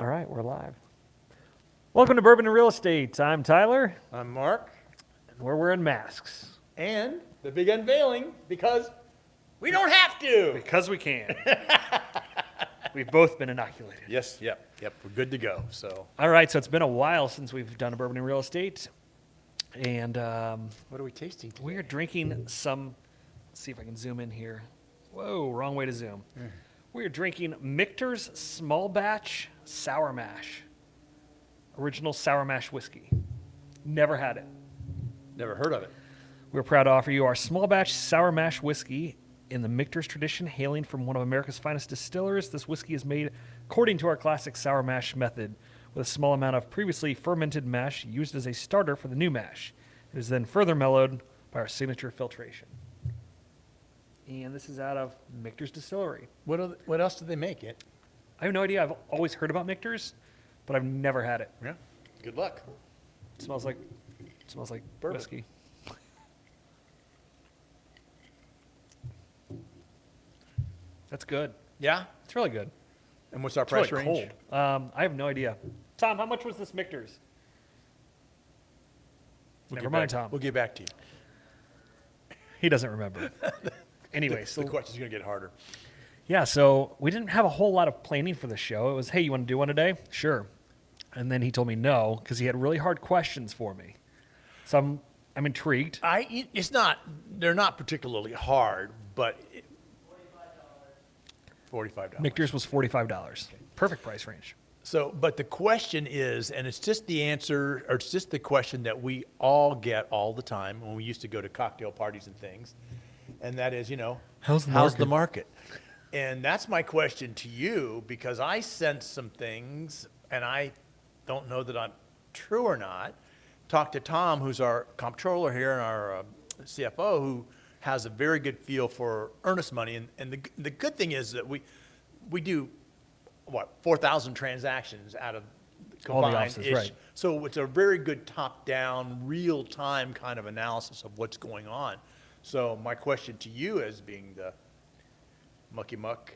All right, we're live. Welcome to Bourbon and Real Estate. I'm Tyler, I'm Mark, and we're wearing masks. and the big unveiling because we don't have to. Because we can. We've both been inoculated. Yes, yep, we're good to go. So, All right, so it's been a while since we've done a Bourbon and Real Estate, and what are we tasting today? we are drinking some, let's see if I can zoom in here. Whoa, wrong way to zoom. We are drinking Michter's Small Batch Sour Mash. Original Sour Mash whiskey. Never had it. Never heard of it. We're proud to offer you our small batch sour mash whiskey in the Michter's tradition, hailing from one of America's finest distillers. This whiskey is made according to our classic sour mash method, with a small amount of previously fermented mash used as a starter for the new mash. It is then further mellowed by our signature filtration. And this is out of Michter's Distillery. What else do they make it? I have no idea. I've always heard about Michter's, but I've never had it. Yeah. Good luck. It smells like Bourbon. whiskey. That's good. Yeah. It's really good. And what's our It's price really range? cold. I have no idea. Tom, how much was this Michter's? Never mind, Tom. We'll get back to you. He doesn't remember. Anyway, so The question's going to get harder. yeah, so we didn't have a whole lot of planning for the show. It was, hey, you want to do one today? Sure. And then he told me no because he had really hard questions for me. So I'm intrigued. They're not particularly hard, but $45. Michter's was $45. Perfect price range. So, but the question is, and it's just the answer, or it's just the question that we all get all the time when we used to go to cocktail parties and things, and that is, How's the how's the market? market? And that's my question to you, because I sense some things, and I don't know that I'm true or not. Talk to Tom, who's our comptroller here, and our CFO, who has a very good feel for earnest money. And the good thing is that we do, 4,000 transactions out of All the combined offices, ish. right. So it's a very good top-down, real-time kind of analysis of what's going on. So my question to you, as being the mucky muck,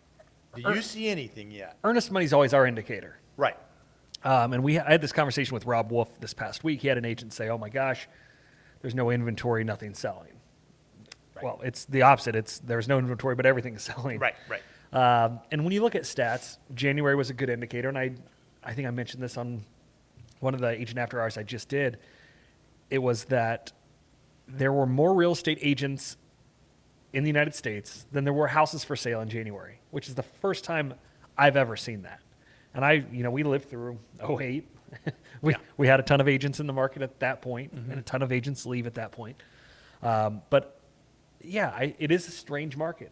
do you see anything yet? Earnest money is always our indicator. Right. And I had this conversation with Rob Wolf this past week. He had an agent say, oh my gosh, there's no inventory, nothing's selling. Right. Well, it's the opposite. There's no inventory, but everything is selling. Right. And when you look at stats, January was a good indicator. And I think I mentioned this on one of the Agent After Hours I just did. It was that there were more real estate agents in the United States than there were houses for sale in January, which is the first time I've ever seen that. And we lived through 2008. We had a ton of agents in the market at that point, and a ton of agents leave at that point. But yeah, it is a strange market.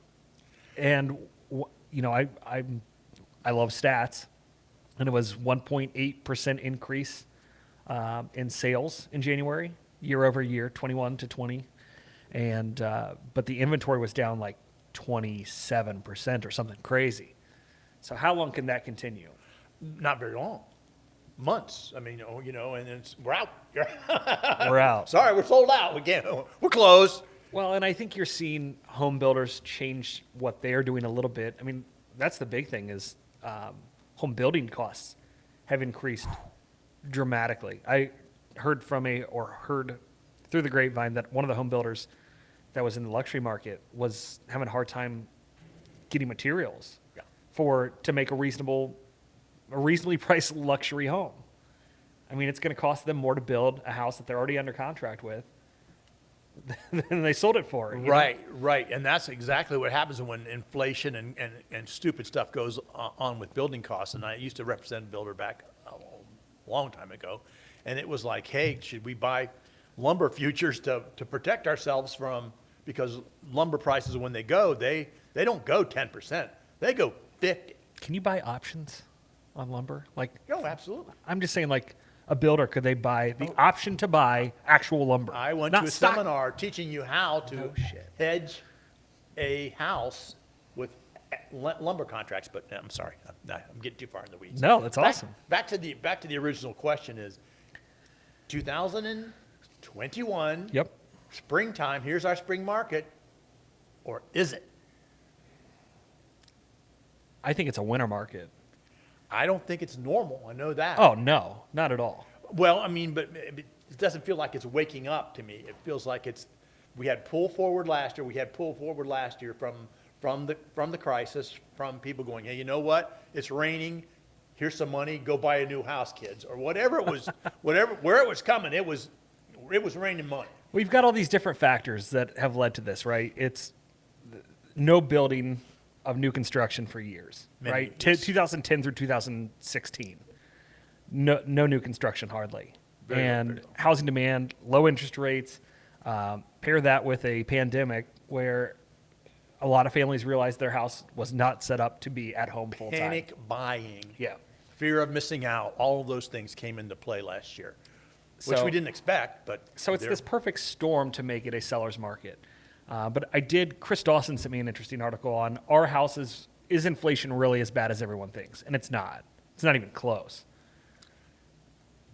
And I love stats, and it was 1.8% increase in sales in January, year over year, 21 to 20, and but the inventory was down like 27% or something crazy. So how long can that continue? Not very long. Months. I mean, and we're out. We're out. Sorry, we're sold out. We're closed. Well, and I think you're seeing home builders change what they're doing a little bit. I mean, that's the big thing is home building costs have increased dramatically. I heard through the grapevine that one of the home builders that was in the luxury market was having a hard time getting materials to make a reasonably priced luxury home. I mean, it's going to cost them more to build a house that they're already under contract with than they sold it for. Right. And that's exactly what happens when inflation and stupid stuff goes on with building costs. And I used to represent a builder back a long time ago. And it was like, hey, should we buy lumber futures to protect ourselves from, because lumber prices, when they don't go 10%. They go 50. Can you buy options on lumber? Oh, absolutely. I'm just saying, a builder, could they buy the option to buy actual lumber? I went Not to a stock. seminar teaching you how to hedge a house with lumber contracts, but I'm sorry, I'm getting too far in the weeds. No, that's awesome. Back to the original question is 2021. Yep. Springtime. Here's our spring market, or is it? I think it's a winter market. I don't think it's normal. I know that. Oh, no, not at all. Well, I mean, but it doesn't feel like it's waking up to me. It feels like we had pull forward last year. We had pull forward last year from the crisis, from people going, hey, you know what? It's raining. Here's some money. Go buy a new house, kids, or whatever it was. Where it was coming, it was raining money. We've got all these different factors that have led to this, right? It's no building of new construction for years, right? Yes. 2010 through 2016. No new construction hardly. Very low. Housing demand, low interest rates, pair that with a pandemic where a lot of families realized their house was not set up to be at home full time. Panic buying. Yeah. Fear of missing out. All of those things came into play last year, which So- we didn't expect, but. So it's they're- this perfect storm to make it a seller's market. But Chris Dawson sent me an interesting article on our houses. Is inflation really as bad as everyone thinks? And it's not. It's not even close.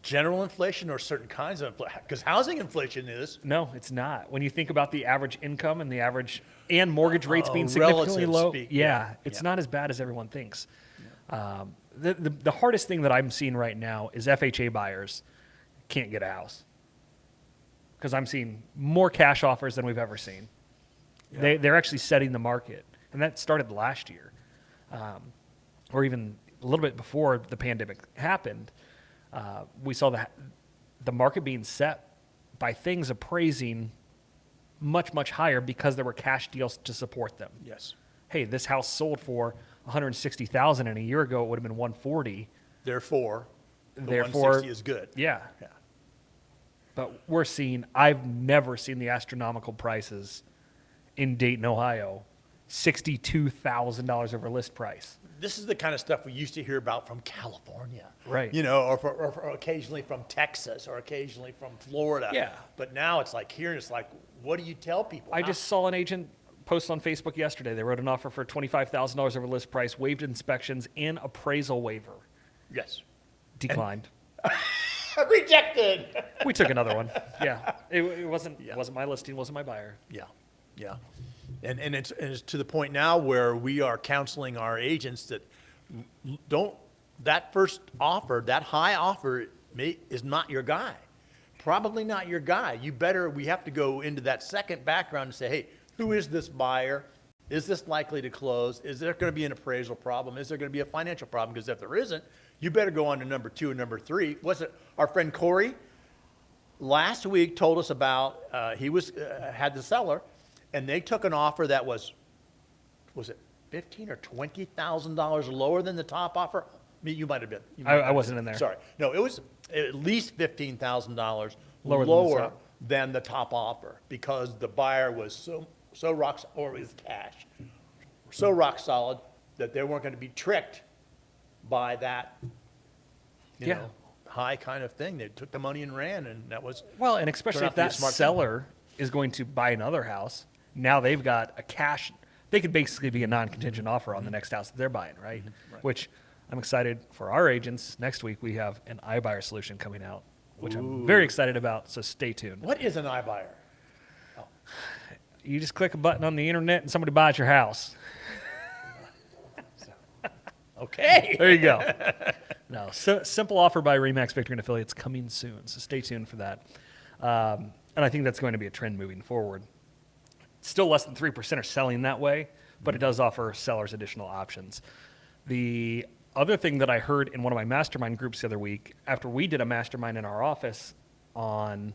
General inflation or certain kinds of inflation? Because housing inflation is. No, it's not. When you think about the average income and the average and mortgage rates being significantly relative low, speak, yeah, it's yeah. not as bad as everyone thinks. The hardest thing that I'm seeing right now is FHA buyers can't get a house because I'm seeing more cash offers than we've ever seen. Yeah. They're actually setting the market, and that started last year, or even a little bit before the pandemic happened. We saw the market being set by things appraising much, much higher because there were cash deals to support them. Yes. Hey, this house sold for $160,000, and a year ago it would have been $140,000. Therefore, the Therefore, 160 is good. Yeah, Yeah. but I've never seen the astronomical prices in Dayton, Ohio, $62,000 over list price. This is the kind of stuff we used to hear about from California. Right. You know, or occasionally from Texas or occasionally from Florida. Yeah. But now it's like here, it's like, what do you tell people? I just saw an agent post on Facebook yesterday. They wrote an offer for $25,000 over list price, waived inspections, and appraisal waiver. Yes. Declined. Rejected. We took another one. Yeah, it wasn't my listing, wasn't my buyer. Yeah, yeah. And it's to the point now where we are counseling our agents that that first offer, that high offer is not your guy. Probably not your guy. We have to go into that second background and say, hey, who is this buyer? Is this likely to close? Is there going to be an appraisal problem? Is there going to be a financial problem? Because if there isn't, you better go on to number 2 and number 3. Was it our friend Corey last week told us about, he had the seller, and they took an offer that was it $15,000 or $20,000 lower than the top offer? You might have been. I wasn't in there. Sorry. No, it was at least $15,000 Lower lower than than the top offer because the buyer was so or it was cash, so rock solid that they weren't going to be tricked by that, you Yeah. know, high kind of thing. They took the money and ran, and that was Well, and especially Turned if out to be a that smart thing. seller is going to buy another house, now they've got a cash. They could basically be a non-contingent offer on the next house that they're buying, right? Right. Which I'm excited for our agents. Next week we have an iBuyer solution coming out, which I'm very excited about. So stay tuned. What is an iBuyer? You just click a button on the internet and somebody buys your house. Okay. There you go. No, so simple offer by Remax Victory and Affiliates coming soon. So stay tuned for that. And I think that's going to be a trend moving forward. Still less than 3% are selling that way, but it does offer sellers additional options. The other thing that I heard in one of my mastermind groups the other week, after we did a mastermind in our office on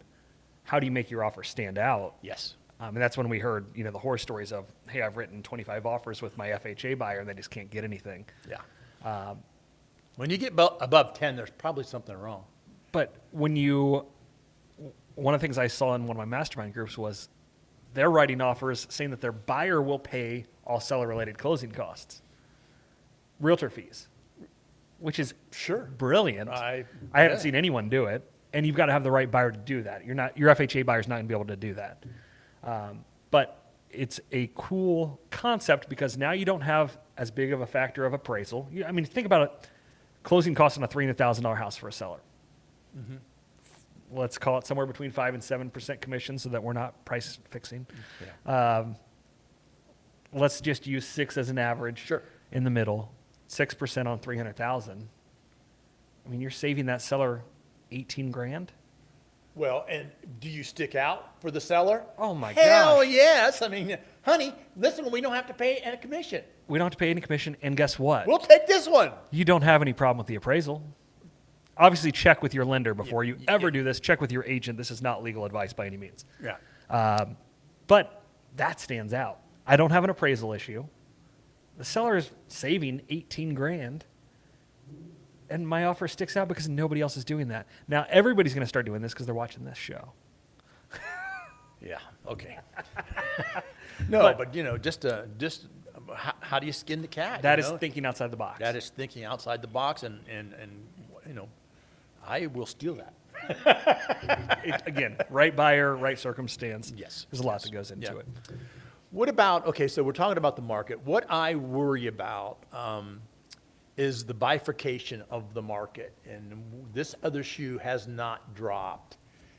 how do you make your offer stand out, Yes. and that's when we heard, the horror stories of, hey, I've written 25 offers with my FHA buyer and they just can't get anything. Yeah. When you get above 10, there's probably something wrong. But one of the things I saw in one of my mastermind groups was they're writing offers saying that their buyer will pay all seller-related closing costs, realtor fees, which is Sure. brilliant. I haven't seen anyone do it, and you've got to have the right buyer to do that. Your FHA buyer's not going to be able to do that. But it's a cool concept because now you don't have as big of a factor of appraisal. Think about it. Closing costs on a $300,000 house for a seller. Mm-hmm. Let's call it somewhere between 5 and 7% commission so that we're not price fixing. Yeah. Let's just use 6 as an average Sure. in the middle. 6% on 300,000. I mean, you're saving that seller 18 grand. Well, and do you stick out for the seller? Oh my Hell gosh. yes. I mean, honey, listen, we don't have to pay a commission. We don't have to pay any commission, and guess what? We'll take this one. You don't have any problem with the appraisal. Obviously, check with your lender before you ever do this. Check with your agent. This is not legal advice by any means. Yeah. But that stands out. I don't have an appraisal issue. The seller is saving 18 grand, and my offer sticks out because nobody else is doing that. Now, everybody's going to start doing this because they're watching this show. Yeah. Okay. No, but just how do you skin the cat? That you is know? thinking outside the box. That is thinking outside the box, and I will steal that. Again, right buyer, right circumstance. Yes. There's a lot Yes. that goes into Yeah. it. What about, okay, so we're talking about the market. What I worry about is the bifurcation of the market. And this other shoe has not dropped.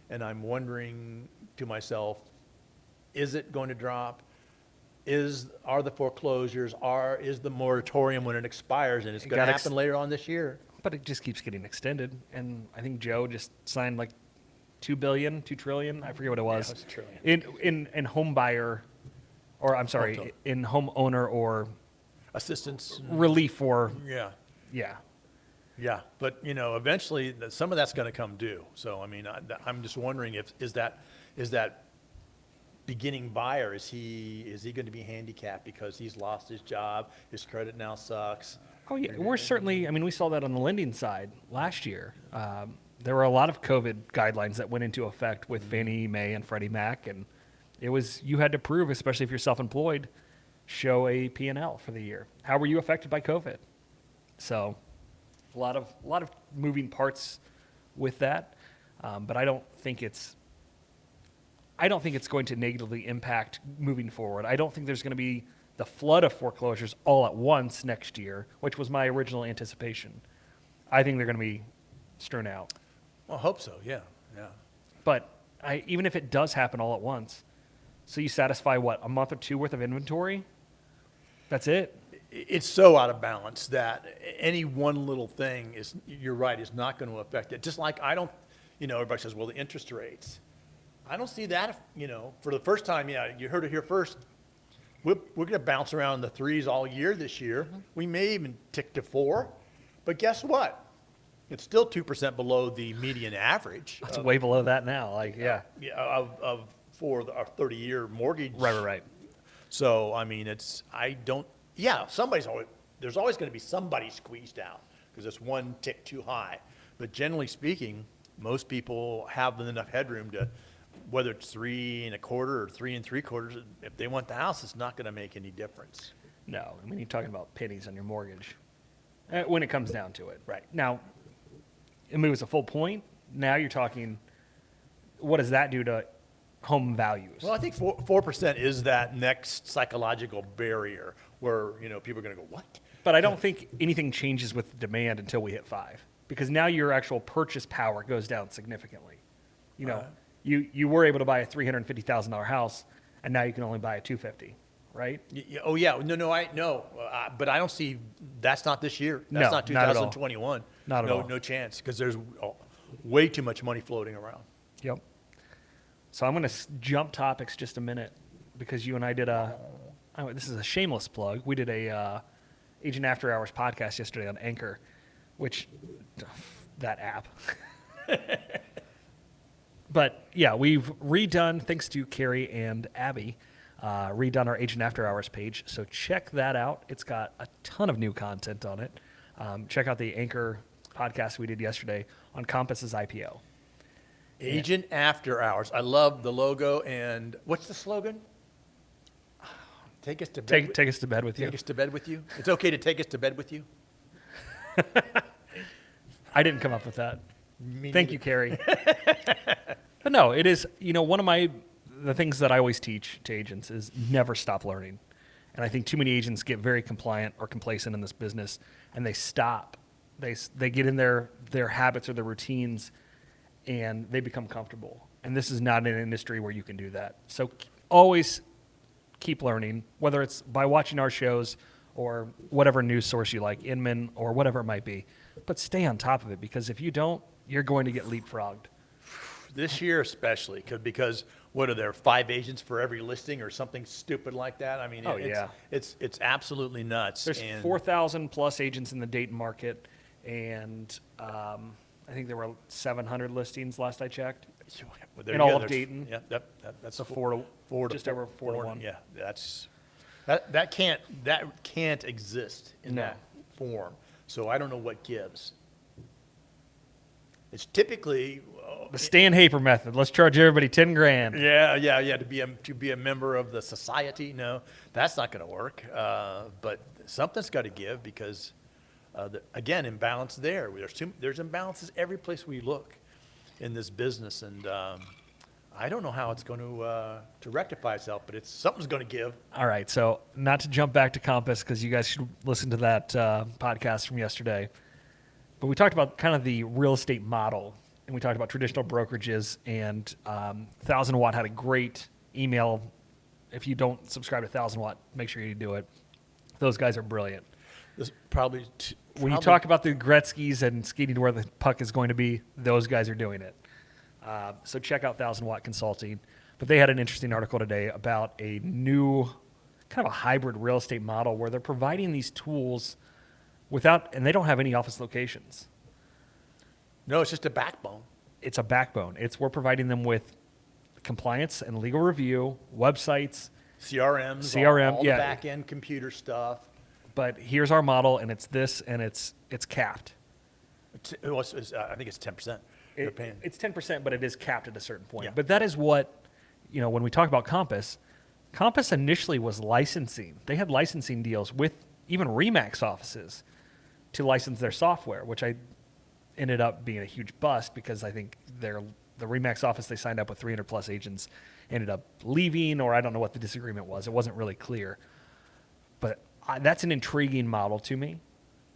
And I'm wondering to myself, is it going to drop? Are the foreclosures, is the moratorium when it expires, and it's going to got happen later on this year? But it just keeps getting extended. And I think Joe just signed like $2 trillion, I forget what it was. Yeah, it was a trillion. In home buyer, or I'm sorry, Hotel. in homeowner or Assistance? relief or, Yeah. yeah. Yeah, but eventually some of that's going to come due. So I mean, I'm just wondering is that beginning buyer, is he going to be handicapped because he's lost his job, his credit now sucks? Oh, yeah. We're certainly, I mean, we saw that on the lending side last year. There were a lot of COVID guidelines that went into effect with Fannie Mae and Freddie Mac, and it was, you had to prove, especially if you're self-employed, show a P&L for the year. How were you affected by COVID? So a lot of moving parts with that, but I don't think it's going to negatively impact moving forward. I don't think there's going to be the flood of foreclosures all at once next year, which was my original anticipation. I think they're going to be strewn out. Well, I hope so. Yeah, yeah. But even if it does happen all at once, so you satisfy what, a month or two worth of inventory? That's it. It's so out of balance that any one little thing you're right, is not going to affect it. Just like everybody says, well, the interest rates. I don't see that, for the first time, you heard it here first. We're going to bounce around the threes all year this year. Mm-hmm. We may even tick to 4, but guess what? It's still 2% below the median average. It's way below that now. Yeah, for our 30-year mortgage. Right. So I mean, there's always going to be somebody squeezed out because it's one tick too high. But generally speaking, most people have enough headroom to, whether it's 3 1/4 or 3 3/4, if they want the house, it's not going to make any difference. No, I mean, you're talking about pennies on your mortgage when it comes down to it. Right. Now, it moves a full point. Now you're talking, what does that do to home values? Well, I think 4% is that next psychological barrier where people are going to go, what? But I don't think anything changes with demand until we hit 5, because now your actual purchase power goes down significantly. You were able to buy a $350,000 house, and now you can only buy a $250,000, right? Oh yeah, no, but I don't see that's not this year. That's No, not not at all. 2021. Not at all. No chance because there's way too much money floating around. Yep. So I'm going to jump topics just a minute because you and I did this is a shameless plug. We did a Agent After Hours podcast yesterday on Anchor, which, that app. But yeah, we've redone, thanks to Carrie and Abby, redone our Agent After Hours page. So check that out. It's got a ton of new content on it. Check out the Anchor podcast we did yesterday on Compass's IPO. Agent After Hours. I love the logo. And what's the slogan? Take us to bed. Take us to bed with you. Take us to bed with you. It's okay to take us to bed with you. I didn't come up with that. Me Thank neither. you, Carrie. But no, it is, one of the things that I always teach to agents is never stop learning. And I think too many agents get very compliant or complacent in this business, and they stop. They get in their habits or their routines, and they become comfortable. And this is not an industry where you can do that. So always keep learning, whether it's by watching our shows or whatever news source you like, Inman or whatever it might be. But stay on top of it, because if you don't, you're going to get leapfrogged. This year especially, because what are there, 5 agents for every listing or something stupid like that? I mean, Oh, yeah. it's absolutely nuts. There's And 4,000 plus agents in the Dayton market, and I think there were 700 listings last I checked. well, there in you all go. of There's- Dayton. Yeah, that's So just over 4 to 1. Yeah, that can't exist in No. that form. So I don't know what gives. It's typically The Stan Haper method. Let's charge everybody 10 grand. yeah, to be a member of the society. No, that's not going to work. But something's got to give, because again, imbalance there. There's imbalances every place we look in this business, and I don't know how it's going to rectify itself, but something's going to give. All right, so not to jump back to Compass, because you guys should listen to that podcast from yesterday. But we talked about kind of the real estate model, and we talked about traditional brokerages, and 1000 Watt had a great email. If you don't subscribe to 1000 Watt, make sure you do it. Those guys are brilliant. This probably When you talk about the Gretzky's and skating to where the puck is going to be, those guys are doing it. So check out 1000 Watt Consulting. But they had an interesting article today about a new kind of a hybrid real estate model where they're providing these tools and they don't have any office locations. No, it's just a backbone. It's a backbone. We're providing them with compliance and legal review, websites, CRM, all yeah. the back end computer stuff. But here's our model, and it's this, and it's capped. I think it's 10%. They're paying. It's 10%, but it is capped at a certain point. Yeah. But that is what, when we talk about Compass initially was licensing. They had licensing deals with even RE/MAX offices to license their software, which I ended up being a huge bust, because I think the RE/MAX office they signed up with 300 plus agents ended up leaving, or I don't know what the disagreement was. It wasn't really clear. But that's an intriguing model to me,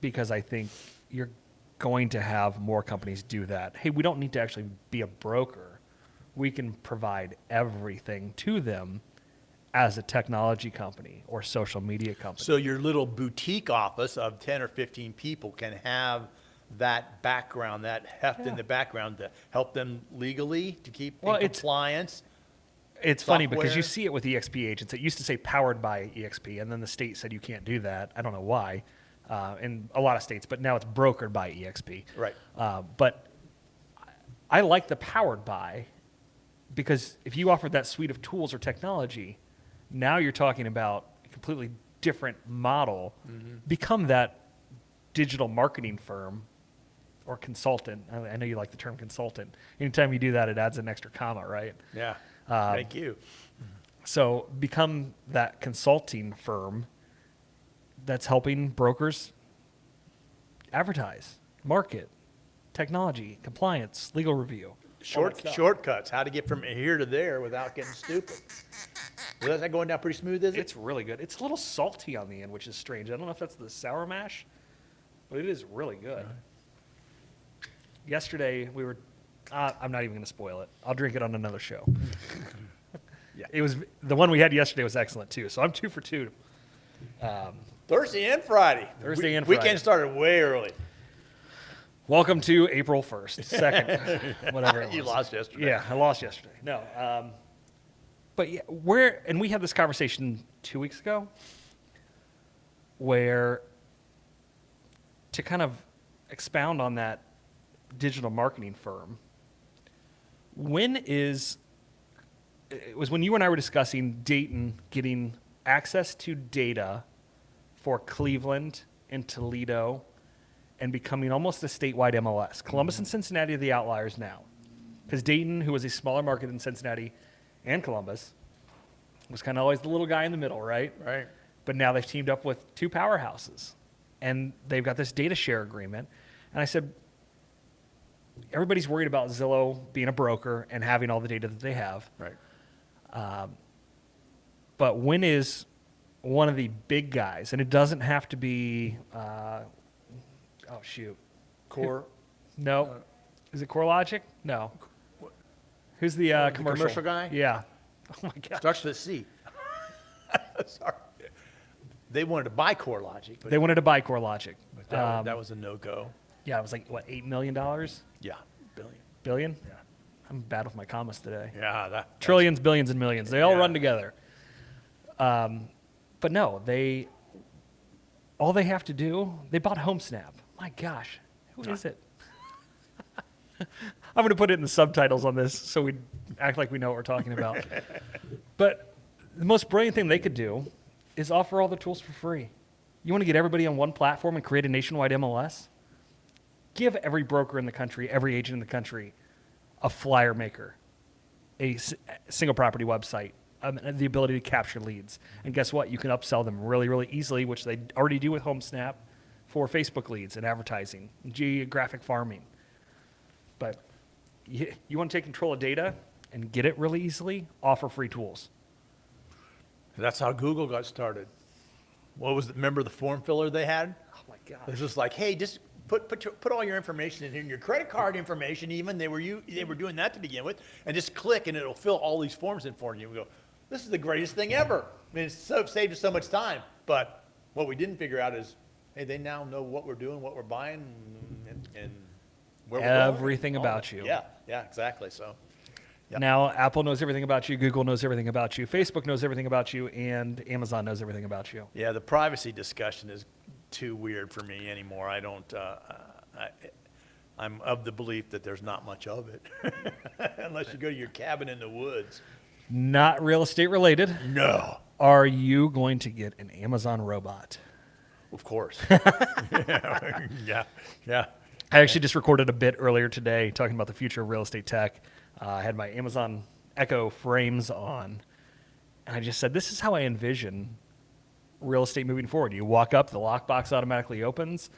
because I think you're going to have more companies do that. Hey, we don't need to actually be a broker. We can provide everything to them as a technology company or social media company. So your little boutique office of 10 or 15 people can have that background, that heft in the background to help them legally to keep in compliance. It's funny because software. you see it with EXP agents. It used to say powered by EXP, and then the state said you can't do that. I don't know why, in a lot of states, but now it's brokered by EXP. Right. But I like the powered by, because if you offered that suite of tools or technology, now you're talking about a completely different model. Become that digital marketing firm or consultant. I know you like the term consultant. Anytime you do that, it adds an extra comma, right? Yeah. Thank you. So become that consulting firm that's helping brokers advertise, market, technology, compliance, legal review. Shortcuts, how to get from here to there without getting stupid. Is that going down pretty smooth, is it? It's really good. It's a little salty on the end, which is strange. I don't know if that's the sour mash, but it is really good. Yesterday, we were, I'm not even going to spoil it. I'll drink it on another show. Yeah. It was, the one we had yesterday was excellent too. So I'm 2 for 2. Thursday and Friday. Thursday and Friday. Weekend started way early. Welcome to April 1st, 2nd, whatever it was. You lost yesterday. Yeah, I lost yesterday. No. But yeah, and we had this conversation 2 weeks ago, where to kind of expound on that digital marketing firm, it was when you and I were discussing Dayton getting access to data for Cleveland and Toledo and becoming almost a statewide MLS. Columbus and Cincinnati are the outliers now, because Dayton, who was a smaller market than Cincinnati and Columbus, was kind of always the little guy in the middle, right? Right. But now they've teamed up with 2 powerhouses, and they've got this data share agreement. And I said, everybody's worried about Zillow being a broker and having all the data that they have. Right. But when is one of the big guys, and it doesn't have to be, Core. No. Is it CoreLogic? No. Who's the the commercial? commercial guy? Yeah. Oh my God. Starts with a C. Sorry. They wanted to buy CoreLogic, but They wanted to buy CoreLogic. that was a no-go. Yeah, it was like, what, $8 million? Yeah, billion. Billion? Yeah. I'm bad with my commas today. Yeah, that's Trillions, billions, and millions. They all Yeah. run together. But no, all they have to do, they bought HomeSnap. My gosh, who is it? I'm going to put it in the subtitles on this so we act like we know what we're talking about. But the most brilliant thing they could do is offer all the tools for free. You want to get everybody on one platform and create a nationwide MLS? Give every broker in the country, every agent in the country, a flyer maker, a single property website, the ability to capture leads. And guess what? You can upsell them really, really easily, which they already do with HomeSnap for Facebook leads and advertising, geographic farming. But you want to take control of data and get it really easily, offer free tools. That's how Google got started. What was remember the form filler they had? Oh my gosh. It was just like, hey, just put all your information in here, your credit card information even. They were doing that to begin with, and just click and it'll fill all these forms in for you. We go, this is the greatest thing ever. I mean, it's saved us so much time. But what we didn't figure out is, hey, they now know what we're doing, what we're buying, and where we're going. Everything about you. Yeah, exactly. So. Yep. Now, Apple knows everything about you, Google knows everything about you, Facebook knows everything about you, and Amazon knows everything about you. Yeah, the privacy discussion is too weird for me anymore. I don't. I'm of the belief that there's not much of it, unless you go to your cabin in the woods. Not real estate related. No, Are you going to get an Amazon robot? of course. yeah. I actually just recorded a bit earlier today talking about the future of real estate tech. I had my Amazon Echo frames on, and I just said, this is how I envision real estate moving forward. You walk up, the lockbox automatically opens.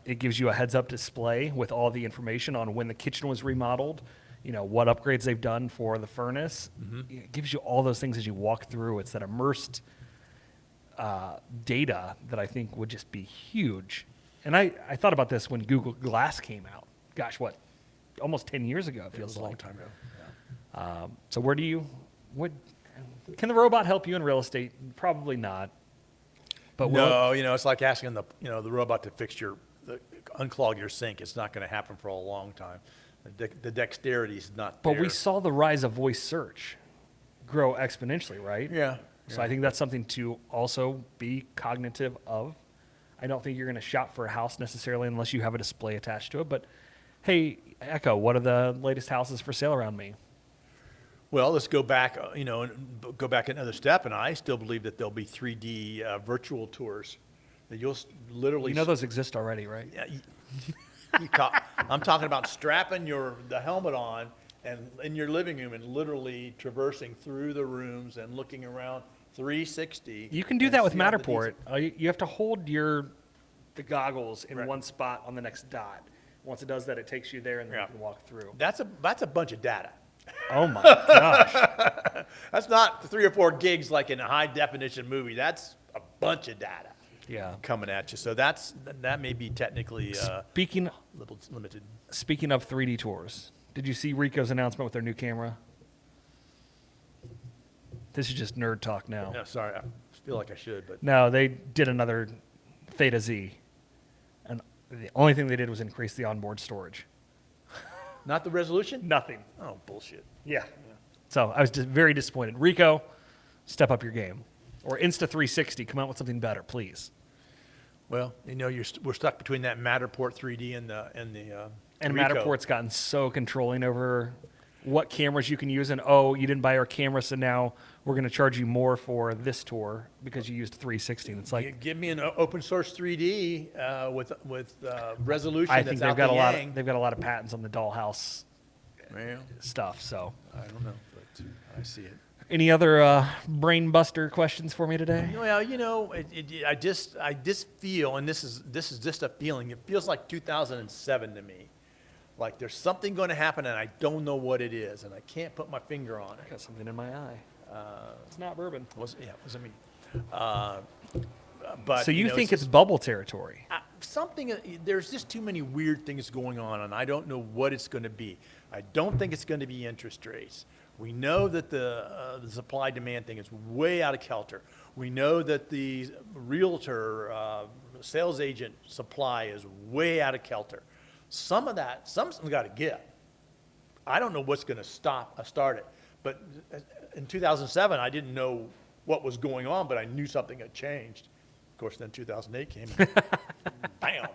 It gives you a heads-up display with all the information on when the kitchen was remodeled, what upgrades they've done for the furnace. Mm-hmm. It gives you all those things as you walk through. It's that immersed data that I think would just be huge. And I thought about this when Google Glass came out. Gosh, what? Almost 10 years ago, it feels a like. long time ago. Yeah. So can the robot help you in real estate? Probably not. But No, it's like asking the robot to unclog your sink. It's not going to happen for a long time. The dexterity is not there. But we saw the rise of voice search grow exponentially, right? Yeah. So I think that's something to also be cognitive of. I don't think you're going to shop for a house necessarily unless you have a display attached to it. But hey, Echo, what are the latest houses for sale around me? Well, let's go back, go back another step, and I still believe that there'll be 3D virtual tours. That you'll literally. Those exist already, right? Yeah. I'm talking about strapping the helmet on and in your living room and literally traversing through the rooms and looking around 360. You can do that with Matterport. You have to hold the goggles in Right. one spot on the next dot. Once it does that, it takes you there, and then you can walk through. That's a bunch of data. Oh my gosh! That's not 3 or 4 gigs like in a high definition movie. That's a bunch of data Yeah. coming at you. So that may be technically Speaking little limited. Speaking of 3D tours, did you see Ricoh's announcement with their new camera? This is just nerd talk now. No, sorry, I feel like I should, but No, they did another Theta Z, and the only thing they did was increase the onboard storage. not the resolution. Nothing. Oh, bullshit. Yeah. So I was just very disappointed. Rico, step up your game. Or Insta360, come out with something better, please. Well, we're stuck between that Matterport 3D and the And Ricoh. Matterport's gotten so controlling over what cameras you can use. And, oh, you didn't buy our camera, so now we're going to charge you more for this tour because you used 360. And it's like, Give me an open source 3D with resolution. I think that's they've got yang. they've got a lot of patents on the dollhouse Well, stuff. So, I don't know, but I see it. any other brain buster questions for me today? Well, I just feel, and this is just a feeling. It feels like 2007 to me. Like there's something going to happen, and I don't know what it is, and I can't put my finger on I it. got something in my eye. It's not bourbon. Wasn't me. But So you think it's bubble territory? there's just too many weird things going on, and I don't know what it's going to be. I don't think it's going to be interest rates. We know that the supply-demand thing is way out of kilter. We know that the realtor, sales agent supply is way out of kilter. Something's got to give. I don't know what's going to start it. But in 2007, I didn't know what was going on, but I knew something had changed. Of course, then 2008 came, and bam.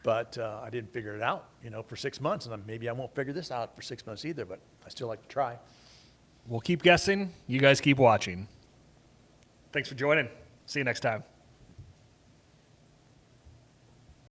But I didn't figure it out, for 6 months. And maybe I won't figure this out for 6 months either, but I still like to try. We'll keep guessing. You guys keep watching. Thanks for joining. See you next time.